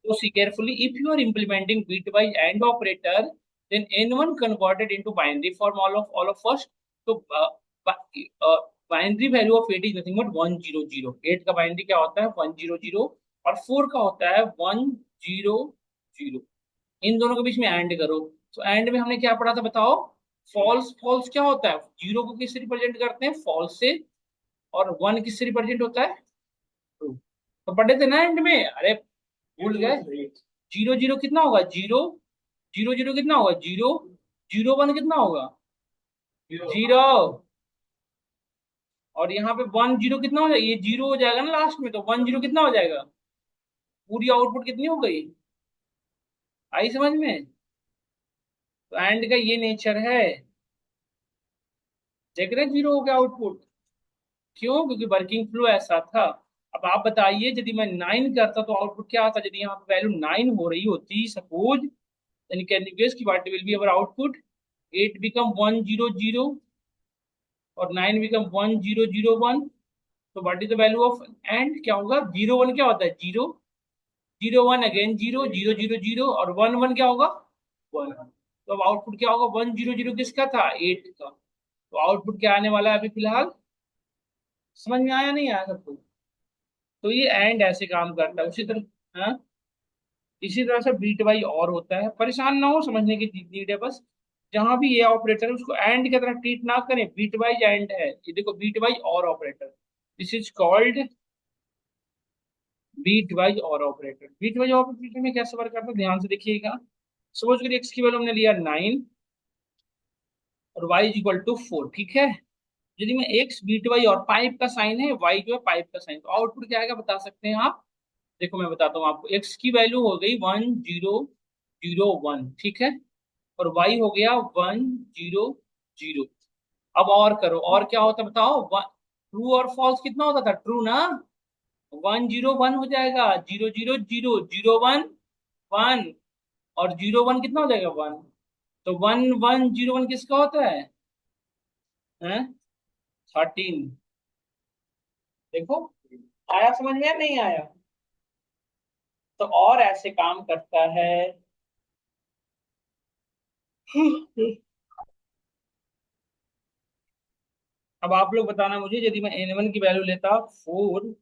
So see carefully, if you are implementing bitwise AND operator, then N1 converted into binary form all of first. So binary value of 8 is nothing but 100. 8 का binary क्या होता है 100 और 4 का होता है 100। इन दोनों के बीच में AND करो। तो AND में हमने क्या पढ़ा था बताओ। फॉल्स फॉल्स क्या होता है, जीरो को किससे रिप्रेजेंट करते हैं फॉल्स से, और वन किससे रिप्रेजेंट होता है ट्रू। तो पढ़े थे ना एंड में, अरे भूल गए। जीरो जीरो कितना होगा जीरो, जीरो जीरो कितना होगा जीरो, जीरो वन कितना होगा जीरो, और यहाँ पे वन जीरो कितना हो जाएगा, ये जीरो हो जाएगा ना लास्ट में, तो वन जीरो कितना हो जाएगा, पूरी आउटपुट कितनी हो गई, आई समझ में। तो एंड का ये नेचर है, देख रहे जीरो हो गया आउटपुट, क्यों, क्योंकि वर्किंग फ्लो ऐसा था। अब आप बताइए यदि मैं 9 करता तो आउटपुट क्या आता, यदि यहाँ पे वैल्यू 9 हो रही होती suppose, then can you guess कि what will be our output, 8 become 100 और 9 बिकम 1001। तो what is the value of AND, क्या होगा जीरो वन क्या होता है zero, zero one again zero, zero zero zero, और वन वन क्या होगा वन। तो अब आउटपुट क्या होगा 100 किसका था 8 का। तो आउटपुट क्या आने वाला है अभी फिलहाल, समझ में आया नहीं आया सबको। तो ये एंड ऐसे काम करता है उसी तरह। हाँ, इसी तरह से बीट वाई और होता है, परेशान ना हो, समझने की नीड है बस। जहां भी ये ऑपरेटर है उसको एंड की तरह ट्रीट ना करें, बीट वाइज एंड है ये, देखो bitwise or operator, this is called bitwise or operator. Bitwise operator में कैसे वर्क करता है ध्यान से देखिएगा। सपोज करिए एक्स की वैल्यू हमने लिया 9 और वाई इज इक्वल टू 4, ठीक है। यदि मैं एक्स बीट वाई और पाइप का साइन है, वाई जो है पाइप का साइन, तो आउटपुट क्या आएगा बता सकते हैं आप। देखो मैं बताता हूँ आपको, एक्स की वैल्यू हो गई 1001, ठीक है, और वाई हो गया 100। अब और करो, और क्या होता है बताओ, ट्रू और फॉल्स कितना होता था ट्रू ना, 101 हो जाएगा, zero zero zero, zero one one, और जीरो वन कितना हो जाएगा वन। तो 1101 किसका होता है 13। देखो आया समझ में या नहीं आया। तो और ऐसे काम करता है। अब आप लोग बताना मुझे, यदि मैं N1 की वैल्यू लेता 4,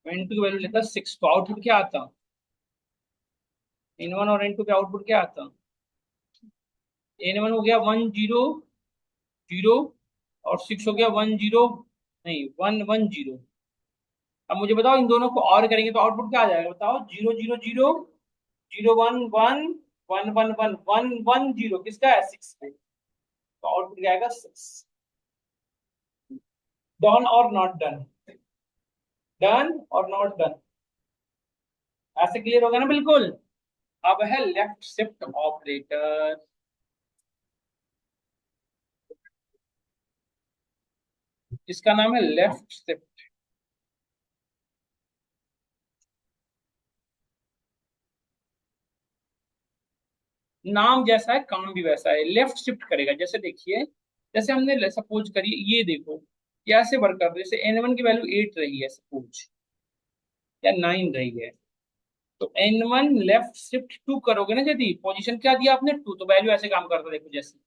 N2 की वैल्यू लेता 6, तो आउटपुट क्या आता, N1 और N2 के आउटपुट क्या आता, N1 हो गया 100 और 6 हो गया 10, नहीं 110। अब मुझे बताओ इन दोनों को और करेंगे तो आउटपुट क्या आ जाएगा बताओ, zero zero zero, zero one one, one one one, one one zero, किसका है 6 पे, तो आउटपुट क्या आएगा 6। डन और नॉट डन, डन और नॉट डन, ऐसे क्लियर होगा ना बिल्कुल। अब है लेफ्ट शिफ्ट ऑपरेटर, इसका नाम है लेफ्ट शिफ्ट। नाम जैसा है काम भी वैसा है, लेफ्ट शिफ्ट करेगा। जैसे देखिए, जैसे हमने सपोज करिए ये देखो कैसे वर्क कर रहा है, जैसे N1 की वैल्यू 8 रही है सपोज, या 9 रही है, तो N1 लेफ्ट शिफ्ट 2 करोगे ना, यदि पोजीशन क्या दिया आपने 2, तो वैल्यू ऐसे काम करता है देखो, जैसे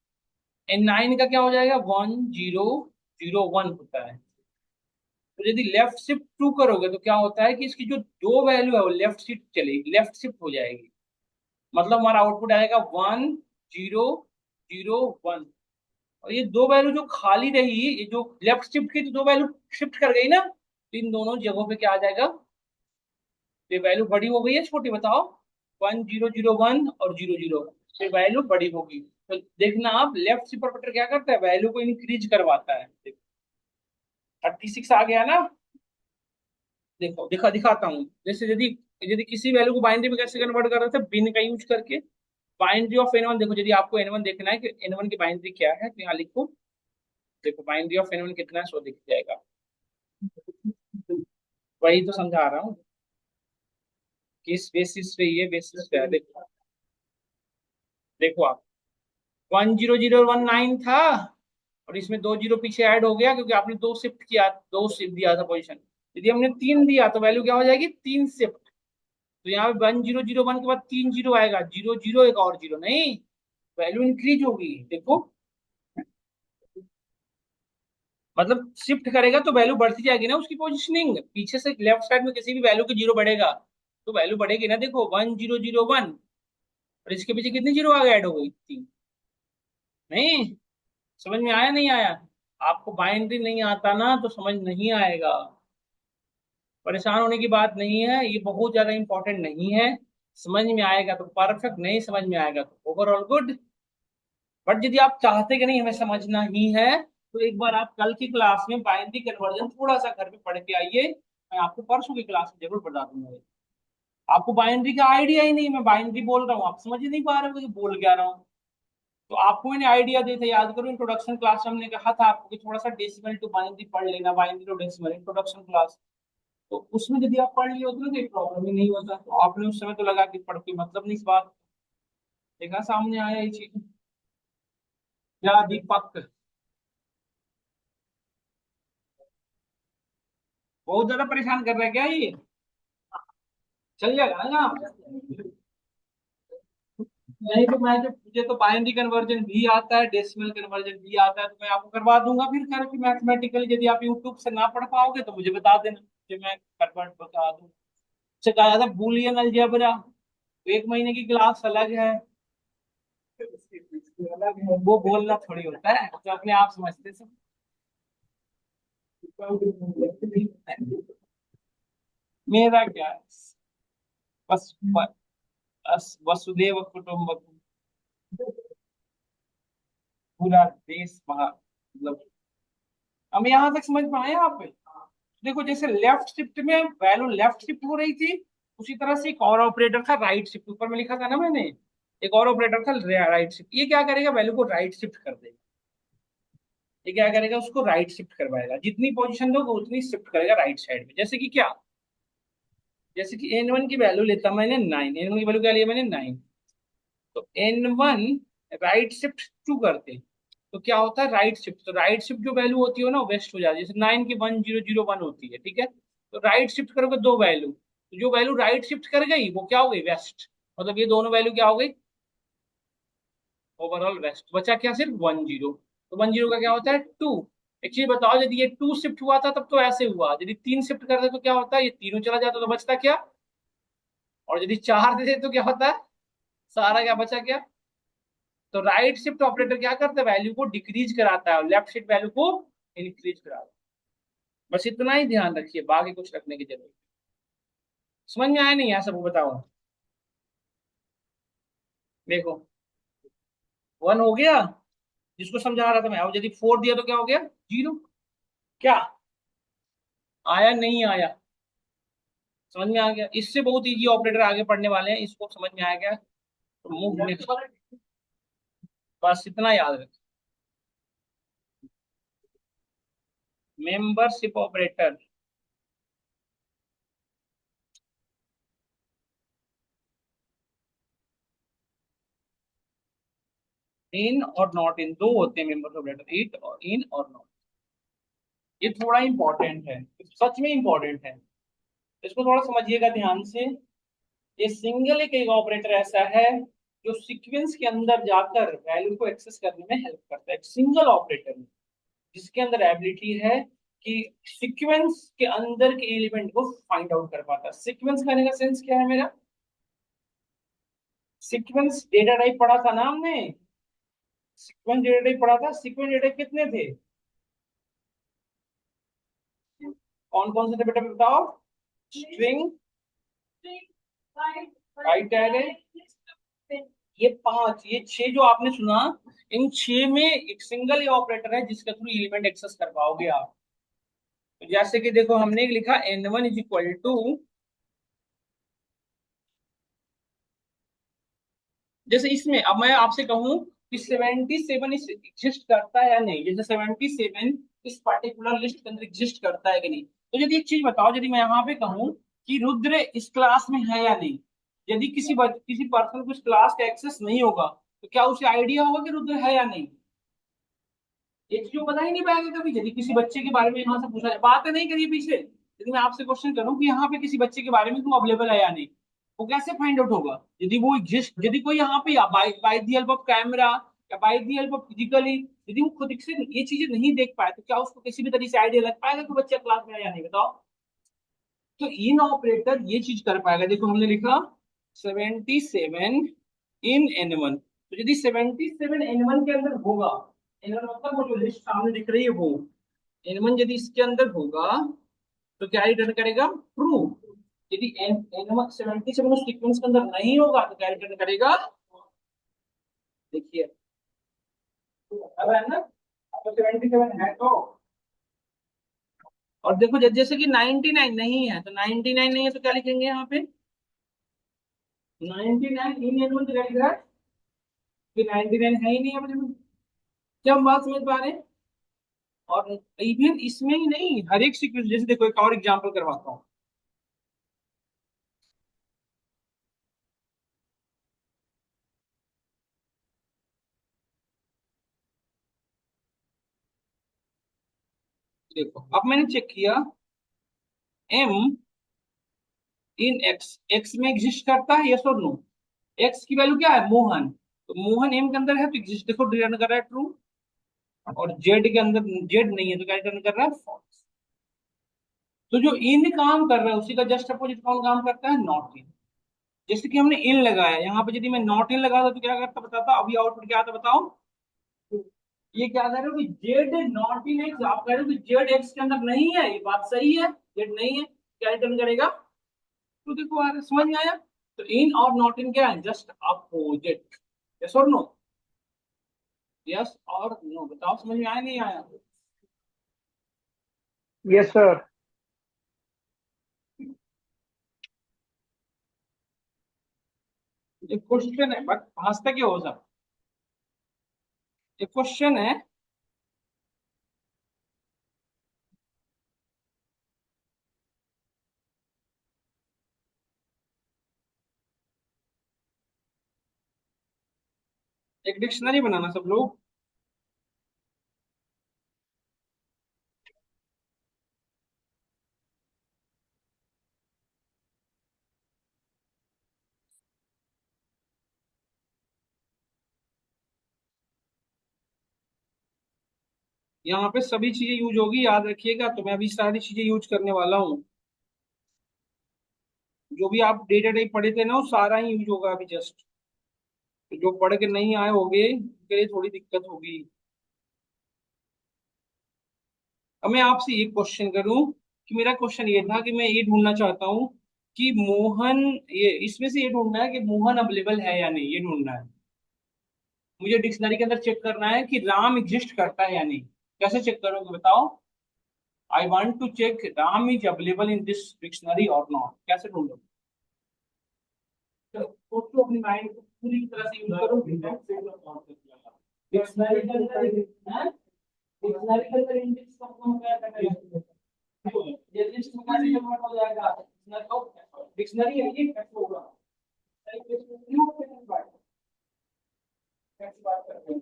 N9 का क्या हो जाएगा 1001 होता है। तो यदि लेफ्ट शिफ्ट 2 करोगे तो क्या होता है कि इसकी जो दो वैल्यू है वो लेफ्ट शिफ्ट चलेगी, लेफ्ट शिफ्ट हो जाएगी, मतलब हमारा आउटपुट आएगा 1001। और ये दो वैल्यू जो खाली रही, ये जो लेफ्ट शिफ्ट की तो दो वैल्यू शिफ्ट कर गई ना, तो इन दोनों जगहों पे क्या आ जाएगा, ये वैल्यू बड़ी हो गई है छोटी बताओ, 1001 और 00, ये वैल्यू बड़ी होगी। तो देखना आप लेफ्ट शिफ्ट ऑपरेटर क्या करता है, वैल्यू को इंक्रीज करवाता है। 36 आ गया ना, देखो दिखाता हूँ। जैसे यदि यदि किसी वैल्यू को बाइनरी में कैसे कन्वर्ट कर रहे थे, बिन का यूज करके, बाइनरी ऑफ N1 देखो, यदि आपको N1 देखना है कि N1 की बाइनरी क्या है तो यहाँ लिखो, देखो बाइनरी ऑफ N1 कितना है सो दिख जाएगा, वही तो समझा रहा हूँ, किस बेसिस पे, ये बेसिस पे है देखो। देखो आप 10019 था, और इसमें दो जीरो पीछे ऐड हो गया क्योंकि आपने दो शिफ्ट किया, दो शिफ्ट दिया था पोजीशन, यदि हमने 3 दिया तो वैल्यू क्या हो जाएगी, 3 शिफ्ट। तो यहाँ पे 1001 के बाद 3 जीरो आएगा, 00 एक और जीरो नहीं, वैल्यू इंक्रीज होगी देखो। मतलब शिफ्ट करेगा तो वैल्यू बढ़ती जाएगी ना उसकी पोजिशनिंग, पीछे से लेफ्ट साइड में किसी भी वैल्यू के जीरो बढ़ेगा तो वैल्यू बढ़ेगी ना। देखो 1001 और इसके पीछे कितनी जीरो आगे ऐड हो गई, 3। नहीं, समझ में आया नहीं आया? आपको बाइनरी नहीं आता ना तो समझ नहीं आएगा, परेशान होने की बात नहीं है, ये बहुत ज्यादा इंपॉर्टेंट नहीं है। समझ में आएगा तो परफेक्ट, नहीं समझ में आएगा तो ओवरऑल गुड। बट यदि आप चाहते कि नहीं हमें समझना ही है तो एक बार आप कल की क्लास में बाइनरी कन्वर्जन थोड़ा सा घर पे पढ़ के आइए, मैं आपको परसों की क्लास में जरूर बता दूंगा। आपको बाइनरी का आइडिया ही नहीं, मैं बाइनरी बोल रहा हूँ आप समझ ही नहीं पा रहे हो कि बोल क्या रहा हूँ। तो आपको मैंने आइडिया दिया था, याद करो इंट्रोडक्शन क्लास में हमने कहा था आपको कि थोड़ा सा डेसिमल टू बाइनरी पढ़ लेना, binary to decimal introduction class. तो उसमें यदि आप पढ़ लिए होते ना तो कोई प्रॉब्लम ही नहीं होता, तो आपने उस समय तो लगा कि पढ़ के मतलब नहीं इस बात। देखा सामने आया ये चीज, क्या दीपक बहुत ज्यादा परेशान कर रहा है क्या ये? चल जाएगा ना यहाँ? नहीं तो मैं, जो मुझे तो बाइनरी कन्वर्जन भी आता है, डेसिमल कन्वर्जन भी आता है, तो मैं आपको करवा दूंगा फिर करके मैथमेटिकली। यदि आप यूट्यूब से ना पढ़ पाओगे तो मुझे बता देना, कि मैं कन्वर्ट बता दूँ। से कहा जाता है बूलियन अलजेब्रा, तो 1 महीने की क्लास अलग है, अलग है, वो बोलना थोड़ी होता है, तो अपने आप समझते सब। मेरा क्या है, बस बस वसुदेव कुटुंबकम, पूरा देश महा, मतलब हम यहाँ तक समझ पाए आप? देखो जैसे लेफ्ट शिफ्ट में वैल्यू लेफ्ट शिफ्ट हो रही थी, उसी तरह से एक और ऑपरेटर था राइट शिफ्ट, ऊपर में लिखा था ना मैंने, एक और ऑपरेटर था राइट शिफ्ट। ये क्या करेगा, वैल्यू को राइट शिफ्ट कर देगा। ये क्या करेगा, उसको राइट शिफ्ट करवाएगा, जितनी पोजीशन दोगे उतनी शिफ्ट करेगा राइट साइड में। जैसे कि क्या, जैसे कि N1 की वैल्यू लेता मैंने 9, N1 की वैल्यू क्या लिया मैंने 9, तो N1 राइट शिफ्ट 2 करते, तो क्या होता है राइट शिफ्ट, तो राइट शिफ्ट जो वैल्यू होती है ना वेस्ट हो जाती है, जैसे 9 की 1001 होती है, ठीक है, तो राइट शिफ्ट करोगे 2 वैल्यू, तो जो वैल्यू राइट शिफ्ट कर गई वो क्या हो गई, वेस्ट। मतलब ये दोनों वैल्यू क्या हो गई, ओवरऑल वेस्ट। बचा क्या, सिर्फ 10, तो 10 का क्या होता है 2। एक चीज बताओ, यदि ये 2 शिफ्ट हुआ था तब तो ऐसे हुआ, यदि 3 शिफ्ट करते तो क्या होता है, ये तीनों चला जाता तो बचता क्या, और यदि 4 देते तो क्या होता है, सारा क्या बचा क्या। तो राइट शिफ्ट ऑपरेटर क्या करता है, वैल्यू को डिक्रीज कराता है और लेफ्ट शिफ्ट वैल्यू को इंक्रीज कराता है। बस इतना ही ध्यान रखिए, बाकी कुछ रखने की जरूरत नहीं। समझ में आया नहीं आया सबको, बताओ। देखो 1 हो गया, जिसको समझा रहा था मैं, और यदि 4 दिया तो क्या हो गया, 0। क्या आया नहीं आया, समझ में आ गया? इससे बहुत इजी ऑपरेटर आगे पढ़ने वाले हैं, इसको समझ में आ गया तो मूव नेक्स्ट। बस इतना याद रख, मेंबरशिप ऑपरेटर। इन और नॉट इन दो होते हैं मेंबर्स ऑपरेटर, इट और इन और नॉट। ये थोड़ा इंपॉर्टेंट है, सच में इंपॉर्टेंट है, इसको थोड़ा समझिएगा ध्यान से। ये सिंगल एक ऑपरेटर ऐसा है जो सीक्वेंस के अंदर जाकर वैल्यू को एक्सेस करने में हेल्प करता है, एक सिंगल ऑपरेटर जिसके अंदर एबिलिटी है कि सीक्वेंस के अंदर के एलिमेंट को फाइंड आउट कर पाता है। सीक्वेंस करने का सेंस क्या है मेरा, सीक्वेंस डेटा टाइप पढ़ा था ना हमने, सीक्वेंस डेटा टाइप पढ़ा था, सीक्वेंस डेटा टाइप कितने थे, कौन कौन से थे बेटा बताओ, स्ट्रिंग, राइट एरे, ये 5, ये 6 जो आपने सुना, इन 6 में एक सिंगल ही ऑपरेटर है जिसके थ्रू एलिमेंट एक्सेस कर पाओगे आप। तो जैसे कि देखो हमने लिखा N1 इज इक्वल टू, जैसे इसमें अब मैं आपसे कहूं कि 77 इस एग्जिस्ट करता है या नहीं, जैसे 77 इस पर्टिकुलर लिस्ट के अंदर एग्जिस्ट करता है कि नहीं। तो यदि एक चीज बताओ, यदि मैं यहाँ पे कहूँ कि रुद्र इस क्लास में है या नहीं, यदि किसी पर्सन को इस क्लास का एक्सेस नहीं होगा तो क्या उसे आइडिया होगा कि रुद्र है या नहीं, ये चीज वो बता ही नहीं पाएगा कभी। यदि किसी बच्चे के बारे में यहाँ से पूछा जाए, बात नहीं करिए पीछे, यदि मैं आपसे क्वेश्चन करूं कि यहाँ पे किसी बच्चे के बारे में तुम अवेलेबल है या नहीं, वो कैसे फाइंड आउट होगा? यदि वो एग्जिस्ट, यदि कोई यहाँ पे by by the help of camera या by the help of physically, यदि वो खुद से ये चीजें नहीं देख पाए, तो क्या उसको किसी भी तरीके से आइडिया लग पाएगा कि बच्चा क्लास में है या नहीं? बताओ। तो इन ऑपरेटर ये चीज कर पाएगा। देखो हमने लिखा 77 इन N1। तो यदि 77 N1 के अंदर होगा, N1 मतलब वो जो लिस्ट सामने दिख रही है वो, N1 यदि इसके अंदर होगा तो क्या रिटर्न करेगा? ट्रू। यदि N1 77 उस सीक्वेंस के अंदर नहीं होगा तो क्या रिटर्न करेगा? देखिए, अब है ना, अब 77 है तो, और देखो जैसे कि 99 नहीं है, तो 99 नहीं है तो क्या लिखेंगे यहाँ पे? 99 इन N1 तो क्या लिख रहा है कि 99 है ही नहीं अवेलेबल। क्या हम बात समझ पा रहे हैं? और इवन इसमें ही नहीं, हर एक सीक्वेंस, जैसे देखो एक और एग्जांपल करवाता हूँ। देखो अब मैंने चेक किया, एम इन एक्स, एक्स में एग्जिस्ट करता है, यस और नो? एक्स की वैल्यू क्या है? मोहन। तो मोहन एम के अंदर है तो एग्जिस्ट, देखो रिटर्न कर रहा है ट्रू। और जेड के अंदर जेड नहीं है तो क्या रिटर्न कर रहा है? फॉल्स। तो जो इन काम कर रहा है उसी का जस्ट अपोजिट कौन काम करता है? Not in. जैसे कि हमने इन लगाया, यहाँ पे यदि मैं नॉट इन लगाता तो क्या करता बताता, अभी आउटपुट क्या आता बताओ? ये क्या कह रहे हो कि जेड नॉट इन एक्स, आप कह रहे हो कि जेड एक्स के अंदर नहीं है, ये बात सही है, जेड नहीं है, क्या रिटर्न करेगा? तो देखो यार, समझ में आया? तो इन और नॉट इन क्या है? Just opposite. यस और नो? यस और नो, बताओ समझ में आया नहीं आया? Yes sir. एक क्वेश्चन है, बट हंसता क्यों हो सब? एक क्वेश्चन है। एक डिक्शनरी बनाना सब लोग। यहाँ पे सभी चीजें यूज होगी, याद रखिएगा। तो मैं अभी सारी चीजें यूज करने वाला हूँ। जो भी आप डे टू डे पढ़े थे ना, वो सारा ही यूज होगा अभी जस्ट। जो पढ़ के नहीं आए होंगे उनके लिए थोड़ी दिक्कत होगी। अब मैं आपसे ये क्वेश्चन करूं कि मेरा क्वेश्चन ये था कि मैं ये ढूंढना चाहता हूँ कि मोहन, ये इसमें से ये ढूंढना है कि मोहन अवेलेबल है या नहीं, ये ढूंढना है मुझे। डिक्शनरी के अंदर चेक करना है कि राम एग्जिस्ट करता है या नहीं। कैसे चेक करोगे बताओ? I want to check Ram is available in this dictionary or not. कैसे ढूंढोगे? तो सोचो, अपनी माइंड को पूरी तरह से यूज करो। डिक्शनरी के अंदर है, डिक्शनरी के अंदर इंडेक्स का कौन क्या करेगा? ये लिस्ट में कैसे कन्वर्ट हो जाएगा? डिक्शनरी है ये, कैसे होगा? कैसे बात करते हैं?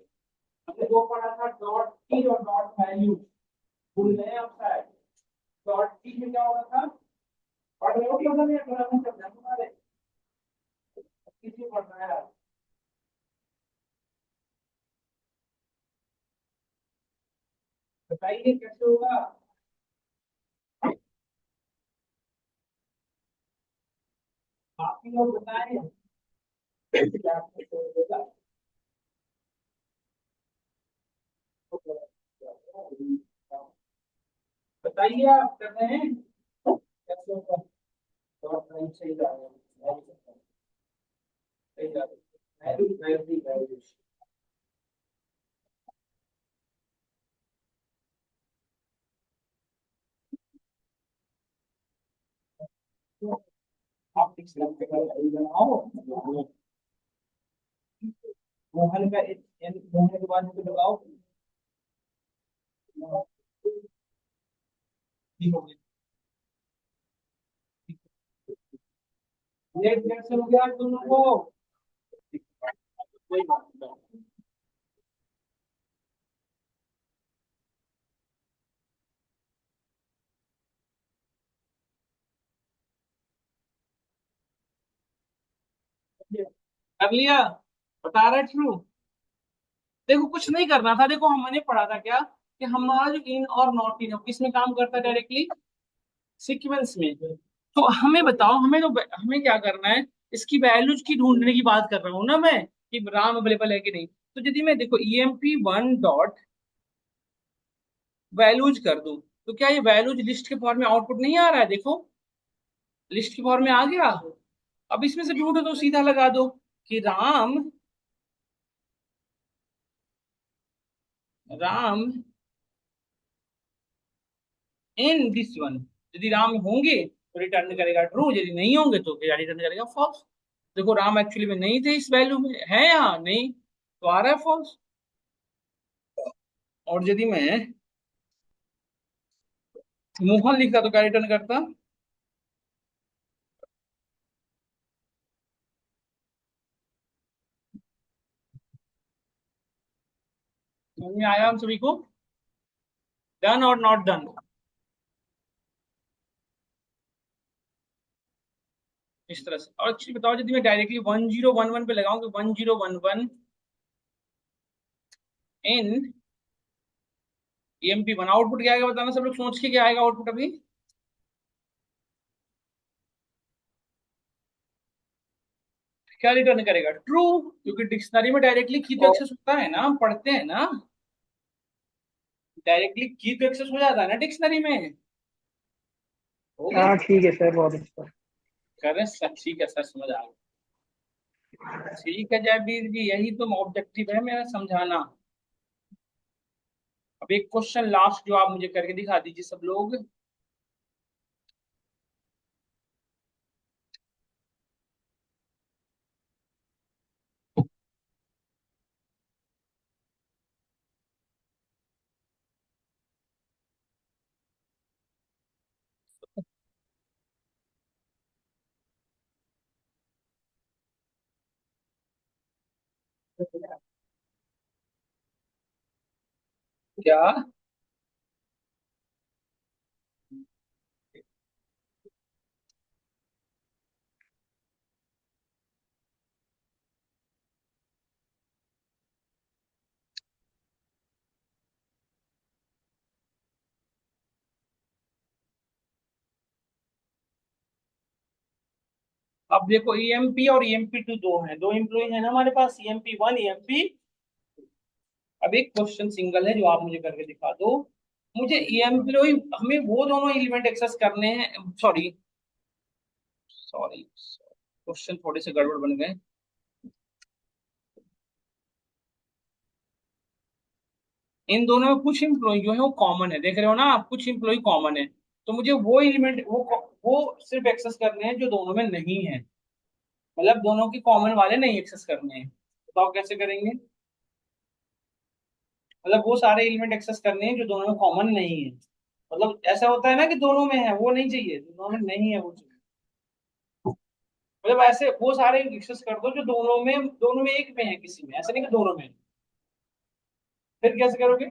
हमने दो पढ़ा था, डॉट टी और डॉट वैल्यू। भूल गए आप शायद? डॉट टी में क्या होता था? पढ़ रहे हो कि मतलब ये थोड़ा सा समझा तुम्हारे किसी पढ़ रहा है? बताइए कैसे होगा? आप ही लोग बताएं क्या कैसे होगा। बताइए आप कर रहे हैं कैसे होगा? डॉट नाइन सही जा रहा है, सही जा रहा है। Value value value. आप इस लंबे का बनाओ। मोहन का मोहन के बाद में लगाओ। ठीक हो गया। नेट कैंसिल हो गया तुम लोगों को? कोई बात नहीं। कर लिया, बता रहा है ट्रू। देखो कुछ नहीं करना था, देखो हमने पढ़ा था क्या कि हमारा जो इन और नॉट इन किस में काम करता है डायरेक्टली, सीक्वेंस में। तो हमें बताओ, हमें क्या करना है, इसकी वैल्यूज की ढूंढने की बात कर रहा हूँ ना मैं, कि राम अवेलेबल है कि नहीं। तो यदि मैं देखो EMP1 डॉट वैल्यूज कर दूं, तो क्या ये वैल्यूज लिस्ट के फॉर्म में आउटपुट नहीं आ रहा है, देखो लिस्ट के फॉर्म में आ गया। अब इसमें से ढूंढो तो सीधा लगा दो कि Ram, Ram in this one, यदि राम होंगे तो रिटर्न करेगा ट्रू, यदि नहीं होंगे तो फिर रिटर्न करेगा फॉल्स। देखो राम एक्चुअली में नहीं थे इस वैल्यू में, है या नहीं, तो आ रहा है फॉल्स। और यदि मैं मोहन लिखता तो क्या रिटर्न करता, समझ में आया हम सभी को, डन और नॉट डन। इस तरह से। और एक्चुअली बताओ, यदि मैं डायरेक्टली 1011 पे लगाऊं कि 1011 इन EMP1 आउटपुट क्या आएगा बताना सब लोग सोच के, क्या आएगा आउटपुट अभी, क्या रिटर्न करेगा ट्रू, क्योंकि डिक्शनरी में डायरेक्टली की तो एक्सेस होता है ना, हम पढ़ते हैं ना, डायरेक्टली की तो एक्सेस हो जाता है ना डिक्शनरी में। हो गया। हाँ ठीक है सर, बहुत अच्छा। करें सर, ठीक है सर, समझ आ गया। ठीक है जयवीर जी, यही तो ऑब्जेक्टिव है मेरा, समझाना। अब एक क्वेश्चन लास्ट जो आप मुझे करके दिखा दीजिए सब लोग। क्या, अब देखो EMP और EMP2 दो हैं, दो एम्प्लॉय है ना हमारे पास, EMP1 EMP। अब एक क्वेश्चन सिंगल है जो आप मुझे करके दिखा दो। मुझे एम्प्लॉय, हमें वो दोनों एलिमेंट एक्सेस करने हैं, सॉरी सॉरी, क्वेश्चन थोड़े से गड़बड़ बन गए। इन दोनों में कुछ इम्प्लॉय जो है वो कॉमन है, देख रहे हो ना आप, कुछ इम्प्लॉय कॉमन है। तो मुझे वो एलिमेंट, वो सिर्फ एक्सेस करने हैं जो दोनों में नहीं है, मतलब दोनों के कॉमन वाले नहीं एक्सेस करने हैं। बताओ कैसे करेंगे, मतलब वो सारे एलिमेंट एक्सेस करने हैं जो दोनों में कॉमन नहीं है। मतलब ऐसा होता है ना कि दोनों में है वो नहीं चाहिए, दोनों में नहीं है वो चाहिए। मतलब ऐसे वो सारे एक्सेस कर दो जो दोनों में एक में है, किसी में ऐसा नहीं कि दोनों में है। फिर कैसे करोगे,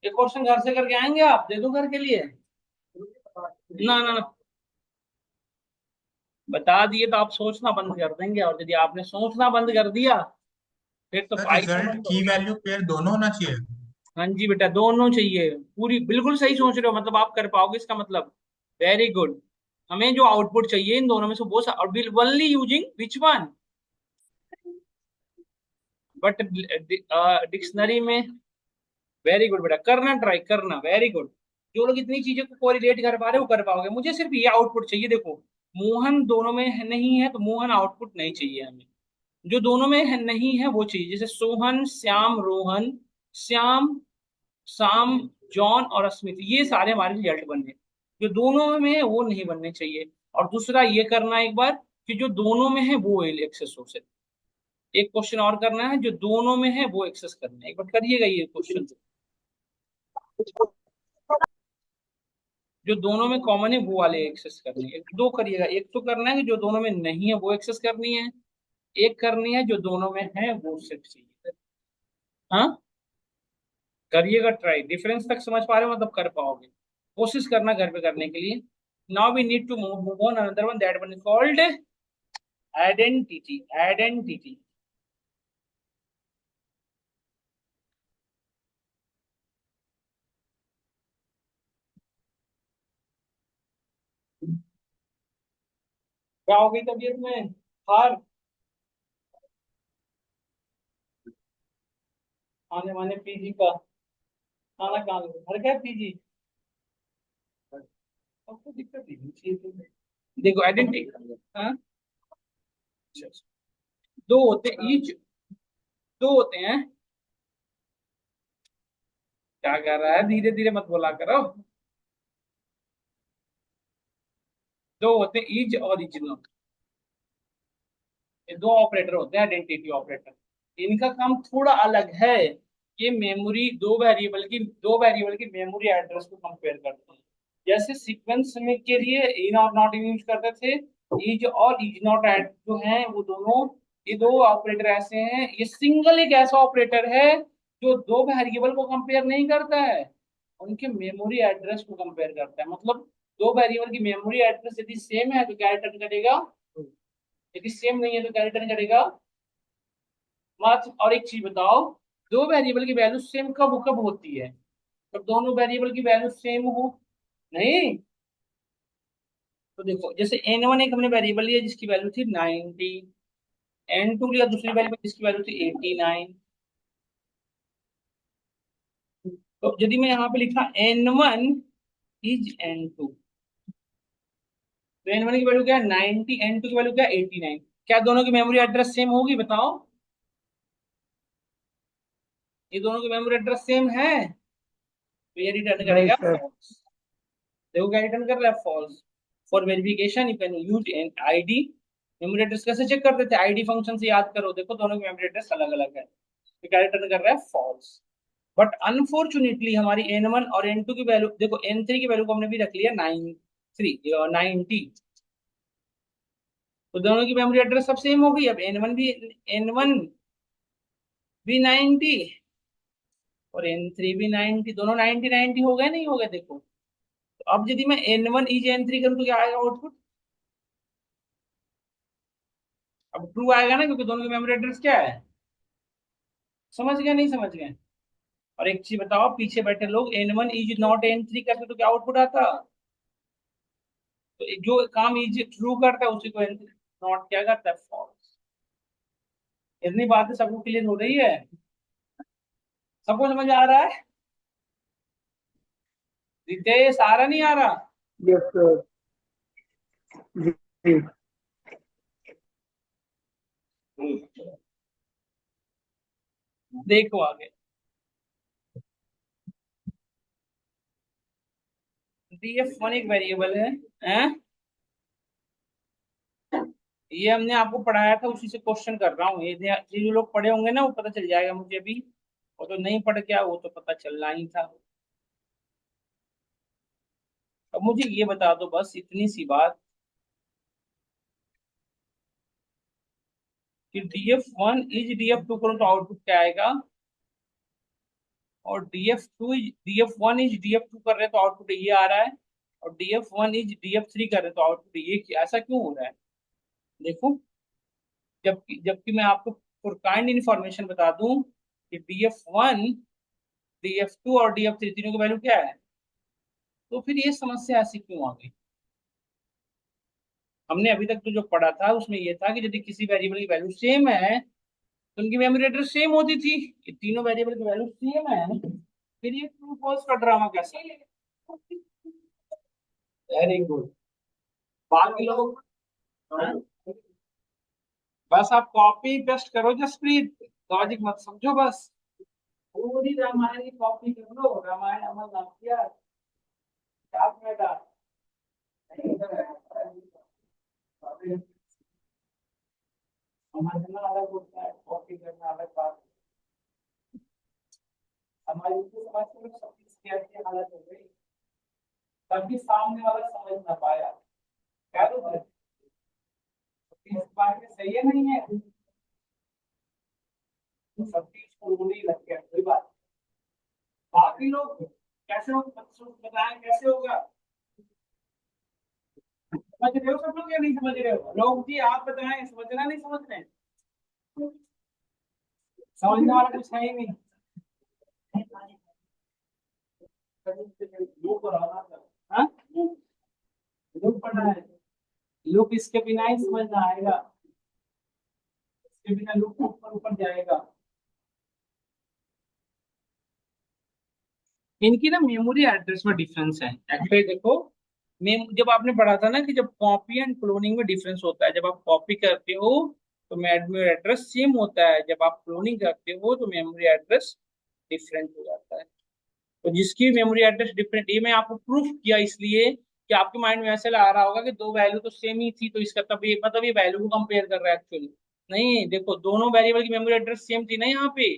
एक क्वेश्चन घर से करके आएंगे आप, दे दो घर के लिए। ना ना ना, बता दिए तो आप सोचना बंद कर देंगे, और यदि आपने सोचना बंद कर दिया फिर तो सर आई समझ रिजल्ट लो। की वैल्यू पेयर दोनों होना चाहिए। हाँ जी बेटा, दोनों चाहिए, पूरी बिल्कुल सही सोच रहे हो, मतलब आप कर पाओगे इसका मतलब, वेरी गुड। हमें जो आउटपुट चाहिए इन दोनों में से वो और will only using which one, but dictionary में। वेरी गुड बेटा, करना ट्राई करना, वेरी गुड। जो लोग इतनी चीजों को कोरिलेट कर पा रहे हो वो कर पाओगे, मुझे सिर्फ ये आउटपुट चाहिए, देखो मोहन दोनों में नहीं है तो मोहन आउटपुट नहीं चाहिए हमें, जो दोनों में है, नहीं है वो चाहिए, जैसे सोहन श्याम रोहन, श्याम शाम जॉन और अस्मित, ये सारे हमारे रिजल्ट बनने, जो दोनों में है वो नहीं बनने चाहिए। और दूसरा ये करना एक बार कि जो दोनों में है वो एक्सेस हो सके। एक क्वेश्चन और करना है, जो दोनों में है वो एक्सेस करना है, एक बार करिएगा ये क्वेश्चन, जो दोनों में कॉमन है वो वाले एक्सेस करनी है, दो करिएगा, एक तो करना है कि जो दोनों में नहीं है वो एक्सेस करनी है, एक करनी है जो दोनों में है वो सिर्फ चाहिए। हाँ, करिएगा ट्राई, डिफरेंस तक समझ पा रहे हो मतलब कर पाओगे, कोशिश करना घर पे करने के लिए। Now we need to move on another one. That one is called identity. Identity. क्या हो गई तबीयत में? हार आने वाले पीजी का खाना कहाँ घर का पीजी? अब तो दिक्कत ही नहीं चाहिए। देखो आइडेंटिटी। हाँ, अच्छा, अच्छा। दो होते हैं ईच। दो होते हैं। क्या कर रहा है? धीरे धीरे मत बोला करो। दो होते हैं ईच और इजनल। ये दो ऑपरेटर होते हैं आइडेंटिटी ऑपरेटर। इनका काम थोड़ा अलग है। ये मेमोरी दो वेरिएबल की मेमोरी एड्रेस को कंपेयर करते हैं। जैसे सीक्वेंस में के लिए इन और नॉट इन यूज करते थे। इज और इज नॉट एड जो है वो दोनों, ये दो ऑपरेटर ऐसे हैं। ये सिंगल एक ऐसा ऑपरेटर है जो दो वेरिएबल को कंपेयर नहीं करता है, उनके मेमोरी एड्रेस को कंपेयर करता है। मतलब दो वेरिएबल की मेमोरी एड्रेस यदि सेम है तो क्या रिटर्न करेगा, यदि सेम नहीं है तो क्या रिटर्न करेगा। मात्र और एक चीज बताओ, दो वेरिएबल की वैल्यू सेम कब कब होती है? जब दोनों वेरिएबल की वैल्यू सेम हो। नहीं, तो देखो जैसे n1 एक हमने वेरिएबल लिया जिसकी वैल्यू थी 90, n2 लिया दूसरी वेरिएबल जिसकी वैल्यू थी 89। तो यदि मैं यहाँ पे लिखा n1 इज n2, तो n1 की वैल्यू क्या है 90, n2 की वैल्यू क्या है 89। क्या दोनों की मेमोरी एड्रेस सेम होगी बताओ? ये दोनों की मेमोरी एड्रेस सेम है, तो ये रिटर्न नहीं करेगा सर। false। देखो क्या रिटर्न कर रहा है, false. For verification you can use an ID. Memory address कैसे चेक करते थे? आईडी फंक्शन से याद करो। देखो दोनों की मेमोरी एड्रेस अलग अलग है, तो क्या रिटर्न कर रहा है, फॉल्स। बट अनफॉर्चुनेटली हमारी n1 और n2 की वैल्यू, देखो n3 की वैल्यू को हमने भी रख लिया 90। तो दोनों की मेमोरी एड्रेस सब सेम हो गई। अब एन वन भी 90 और n3 भी 90, दोनों 90 90 हो गए नहीं हो गए? देखो, तो अब यदि मैं n1 इज n3 करूँ तो क्या आएगा आउटपुट? अब ट्रू आएगा ना, क्योंकि दोनों की मेमोरी एड्रेस क्या है। समझ गए नहीं समझ गए? और एक चीज बताओ, पीछे बैठे लोग n1 इज नॉट n3 करते तो क्या आउटपुट आता? तो जो काम इज ट्रू करता है उसी को n3 नॉट क्या करता है, फॉल्स। इतनी बातें सबको क्लियर हो रही है? सबको समझ आ रहा है? रितेश आ रहा नहीं आ रहा? Yes sir. जी जी। देखो आगे, df1 एक वेरिएबल है, हैं? ये हमने आपको पढ़ाया था, उसी से क्वेश्चन कर रहा हूँ। ये जो लोग पढ़े होंगे ना वो पता चल जाएगा मुझे भी, और तो नहीं पढ़ क्या वो तो पता चलना ही था। अब मुझे ये बता दो बस इतनी सी बात, कि df1 इज df2 करूँ तो आउटपुट क्या आएगा, और df1 इज df2 कर रहे हैं तो आउटपुट ये आ रहा है, और df1 इज df3 कर रहे हैं तो आउटपुट ये, ऐसा क्यों हो रहा है? देखो, जबकि जबकि मैं आपको फॉर काइंड इंफॉर्मेशन बता दूं कि df1 df2 और df3 तीनों की वैल्यू क्या है, तो फिर ये समस्या ऐसी क्यों आ गई? हमने अभी तक तो जो पढ़ा था उसमें ये था कि यदि किसी वेरिएबल की वैल्यू सेम है तो उनकी मेमोरी एड्रेस सेम होती थी। ये तीनों वेरिएबल की वैल्यू सेम है, फिर ये ट्रू फॉल्स का ड्रामा कैसे? Very good. बाकी लोग, हाँ? बस आप कॉपी पेस्ट करो जसप्रीत, लॉजिक मत समझो बस। पूरी रामायण की कॉपी कर लो, रामायण अमल नाम किया साथ में डाल। समझना अलग होता है, कॉपी करना अलग बात। हमारी तो समझ में सबकी कैसी हालत हो गई, तभी सामने वाला समझ ना पाया। क्या बोल, इस बात में सही है नहीं है? तो सब चीज उंगली लग गया, कोई बात। बाकी लोग कैसे हो, बताएं कैसे होगा? समझ रहे हो सब लोग या नहीं समझ रहे हो? लोग जी आप बताएं, समझना नहीं समझ रहे हैं? समझने वाला कुछ है ही नहीं। हाँ? लुक पढ़ना है। लुक इसके बिना ही समझ में आएगा, इसके बिना लुक ऊपर ऊपर जाएगा। इनकी ना मेमोरी एड्रेस में डिफरेंस है एक्चुअली। देखो जब आपने पढ़ा था ना कि जब कॉपी एंड क्लोनिंग में डिफरेंस होता है, जब आप कॉपी करते हो तो मेमोरी एड्रेस सेम होता है, जब आप क्लोनिंग करते हो तो मेमोरी एड्रेस डिफरेंट हो जाता है। तो जिसकी मेमोरी एड्रेस डिफरेंट, ये मैं आपको प्रूफ किया इसलिए कि आपके माइंड में ऐसे आ रहा होगा कि दो वैल्यू तो सेम ही थी, तो इसका तब ये मतलब ये वैल्यू को कंपेयर कर रहा है एक्चुअली। नहीं, देखो दोनों वेरिएबल की मेमोरी एड्रेस सेम थी ना, यहाँ पे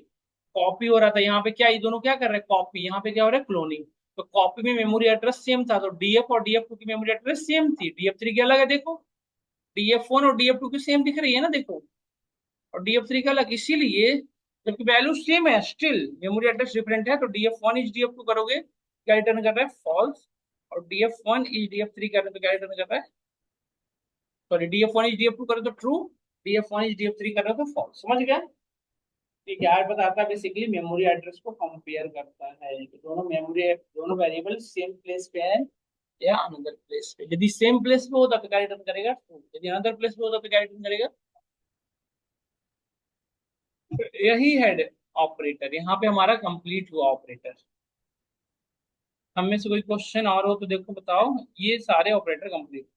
कॉपी हो रहा था, यहाँ पे क्या ये दोनों क्या कर रहे हैं, कॉपी, यहाँ पे क्या हो रहा है, क्लोनिंग। तो कॉपी में मेमोरी एड्रेस सेम था, तो डीएफ और डीएफ टू की मेमोरी एड्रेस सेम थी, डीएफ थ्री की अलग है। देखो डीएफ वन और डीएफ टू की सेम दिख रही है ना, देखो, और डीएफ थ्री का अलग, इसीलिए जबकि वैल्यू सेम है स्टिल मेमोरी एड्रेस डिफरेंट है, तो DF one is DF two करोगे क्या रिटर्न कर रहा है, फॉल्स। और DF one is DF three कर रहे तो क्या रिटर्न कर रहा है, sorry DF one is DF two करे तो true, DF one is DF three कर रहे हो तो फॉल्स। समझ गया? ये क्या बताता है, बेसिकली मेमोरी एड्रेस को कंपेयर करता है कि दोनों मेमोरी दोनों वेरिएबल सेम प्लेस पे है या अनदर प्लेस पे। यदि सेम प्लेस पे होता तो क्या रिटर्न करेगा, ट्रू। यदि अनदर प्लेस पे होता तो क्या रिटर्न करेगा। यही है ऑपरेटर, यहाँ पे हमारा कंप्लीट हुआ ऑपरेटर। हम में से कोई क्वेश्चन और हो तो देखो बताओ, ये सारे ऑपरेटर कंप्लीट।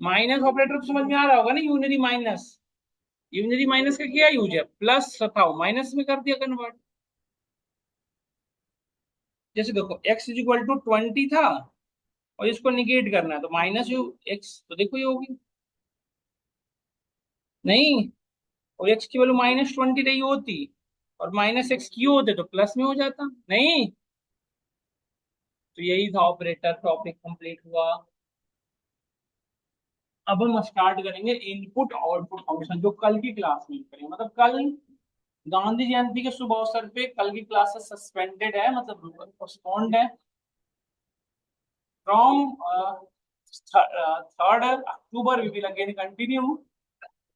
माइनस ऑपरेटर तो समझ में आ रहा होगा ना, यूनरी माइनस। यूनरी माइनस का क्या यूज है, प्लस था माइनस में कर दिया कन्वर्ट। जैसे देखो x इज इक्वल टू 20 था और इसको निगेट करना है तो माइनस यू एक्स, तो देखो ये होगी नहीं, और x की वैल्यू -20 रही होती और -x की होते तो प्लस में हो जाता नहीं। तो यही था ऑपरेटर, टॉपिक कंप्लीट हुआ। अब हम स्टार्ट करेंगे इनपुट आउटपुट फंक्शन, जो कल की क्लास में करेंगे। मतलब कल गांधी जयंती के शुभ अवसर पे कल की क्लासेस सस्पेंडेड है, मतलब पोस्टपोन्ड है from 3 October we will again continue.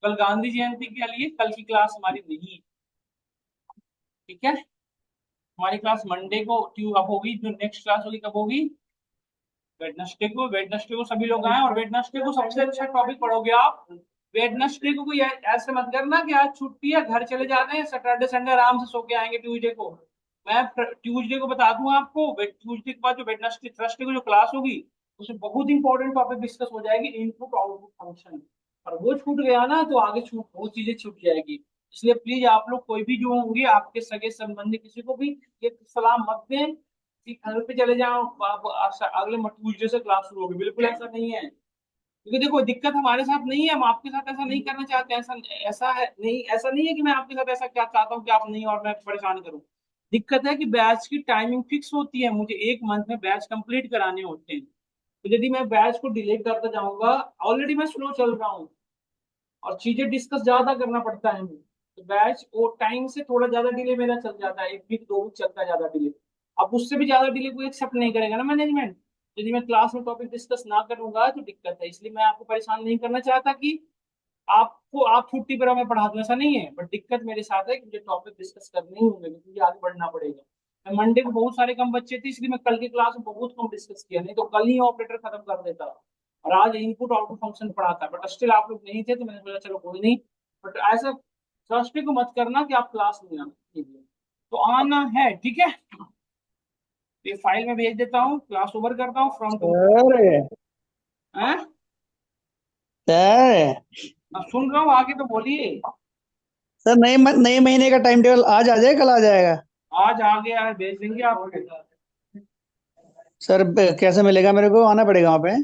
कल गांधी जयंती के लिए कल की क्लास हमारी नहीं है, ठीक है। हमारी क्लास मंडे को ट्यू अब होगी, जो नेक्स्ट क्लास होगी कब होगी, वेडनेसडे को। वेडनेसडे को सभी लोग आए, और वेडनेसडे को सबसे अच्छा टॉपिक पढ़ोगे आप। वेडनेसडे को कोई ऐसे मत करना कि आज छुट्टी है घर चले जाते हैं, सैटरडे संडे आराम से सो के आएंगे ट्यूजडे को। मैं ट्यूजडे को बता दूं आपको, ट्यूजडे के बाद जो वेडनेसडे थर्सडे को जो क्लास होगी उसमें बहुत इंपॉर्टेंट टॉपिक डिस्कस हो जाएगी, इनपुट आउटपुट फंक्शन। और वो छूट गया ना तो आगे छूट बहुत चीजें छूट जाएगी। इसलिए प्लीज आप लोग कोई भी जो होंगे आपके सगे संबंधी किसी को भी ये सलाह मत दें कि घर पे चले जाओ अगले ट्यूजडे से क्लास शुरू होगी, बिल्कुल ऐसा नहीं है। क्योंकि देखो दिक्कत हमारे साथ नहीं है, हम आपके साथ ऐसा नहीं करना चाहते, ऐसा ऐसा है नहीं, ऐसा नहीं है कि मैं आपके साथ ऐसा क्या चाहता हूँ कि आप नहीं और मैं परेशान करूँ। दिक्कत है कि बैच की टाइमिंग फिक्स होती है, मुझे एक मंथ में बैच कंप्लीट कराने होते हैं। तो यदि मैं बैच को डिले करता जाऊंगा, ऑलरेडी मैं स्लो चल रहा हूँ और चीजें डिस्कस ज्यादा करना पड़ता है मुझे, तो बैच वो टाइम से थोड़ा ज्यादा डिले मेरा चल जाता है, 1 वीक 2 वीक चलता है ज्यादा डिले। अब उससे भी ज्यादा डिले कोई एक्सेप्ट नहीं करेगा ना मैनेजमेंट। यदि मैं क्लास में टॉपिक डिस्कस ना करूंगा तो दिक्कत है, इसलिए मैं आपको परेशान नहीं करना चाहता कि आपको आप छुट्टी पर मैं पढ़ा दूं, ऐसा नहीं है। बट दिक्कत मेरे साथ है कि मुझे टॉपिक डिस्कस करने ही होंगे क्योंकि मुझे आगे बढ़ना पड़ेगा। मैं मंडे को बहुत सारे कम बच्चे थे, इसलिए मैं कल की क्लास में बहुत कम डिस्कस किया, नहीं तो कल ही ऑपरेटर खत्म कर देता और आज इनपुट आउटपुट फंक्शन पढ़ाता। बट स्टिल आप लोग नहीं थे तो मैंने सोचा चलो कोई नहीं। बट ऐसा ट्रस्ट को मत करना कि आप क्लास नहीं आना, तो आना है, ठीक है। ये फाइल में भेज देता हूँ, क्लास ओवर करता हूँ फ्रॉम टू। सर सर अब सुन रहा हूँ, आगे तो बोलिए। सर नए महीने का टाइम टेबल आज आ जाएगा, कल आ जाएगा? आज आ गया है, भेज देंगे आपको। सर कैसे मिलेगा? मेरे को आना पड़ेगा वहाँ पे?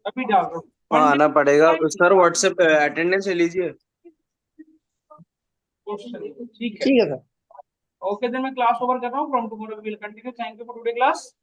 अभी डाल दो हाँ मंडे। आना पड़ेगा सर, व्हाट्सएप पे अटेंडेंस ले लीजिए। ठीक है। ठीक है सर। ओके देन मैं क्लास ओवर कर रहा हूँ, from tomorrow we will continue. Thank you for today class.